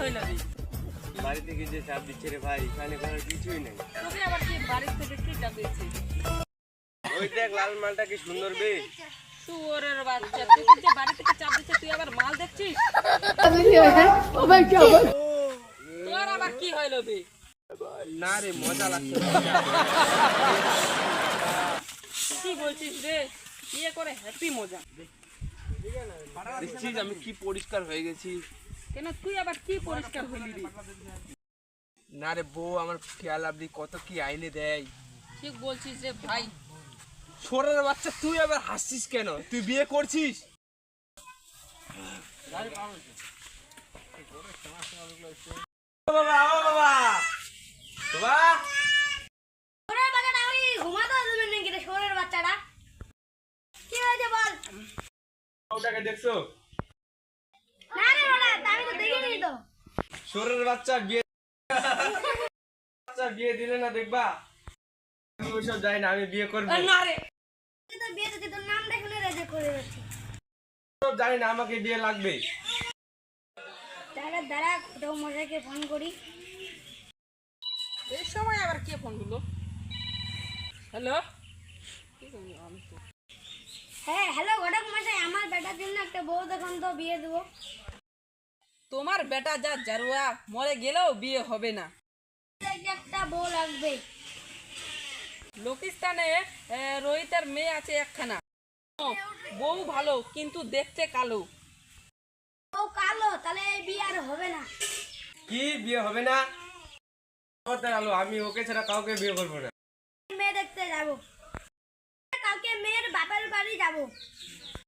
হইল রে? বাড়ি থেকে যে চাপ দিচ্ছে রে ভাই, এখানে কোনো কিছুই নেই। তোকে আবার কি বাড়ি থেকে কি চাপ দিচ্ছে? ওই দেখ লাল মালটা কি সুন্দর বে। শুয়োরের বাচ্চা, তোকে যে বাড়ি থেকে চাপ দিচ্ছে তুই আবার মাল দেখছিস? তোর আবার কি হইল বে? না রে মজা লাগছে। কি বলছিস রে? বিয়ে করে হ্যাপি মজা। দেখছিস আমি কি পরিষ্কার হয়ে গেছি। কেন তুই আবার কি পরিষ্কার হইলি রে? না রে বউ আমার খেয়াল আপনি কত কি আইনে দেয়। ঠিক বলছিস রে ভাই। ছোড়ার বাচ্চা তুই আবার হাসছিস কেন? তুই বিয়ে করছিস? বাবা ও বাবা বাবা শোরের বাচ্চাটা আমি ঘুমাতে দেবেন নাকি রে? শোরের বাচ্চাটা কি হয়েছে বল? ওটাকে দেখছো? না রে বাবা, আমি তো দেখিনি তো। ছোড়ার বাচ্চা বিয়ে দিলে না দেখবা। আমি ওইসব যাই না, আমি বিয়ে করবো। না রে, তুই তো বিয়ে দিতে তোর নাম দেখলে রেজে করে যাচ্ছি। সব জানি না, আমাকে বিয়ে লাগবে। দাঁড়া দাঁড়া, কোথাও মশাইকে ফোন করি। এই সময় আবার কে ফোন দিল? হ্যালো, হ্যাঁ হ্যালো ঘটক মশাই, আমার বেটার জন্য একটা বউ দেখুন তো, বিয়ে দেবো। তোমার বেটা যা জারুয়া, মরে গেলেও বিয়ে হবে না। একটা বউ লাগবে। লোকিস্তানে রোহিতের মেয়ে আছে একখানা। বউ ভালো কিন্তু দেখতে কালো। বউ কালো, তাহলে এই বিয়ে আর হবে না। কি বিয়ে হবে না? কথা আলো, আমি ওকে ছাড়া কাউকে বিয়ে করবো না। মেয়ে দেখতে যাবো, কালকে মেয়ের বাপের বাড়ি যাবো।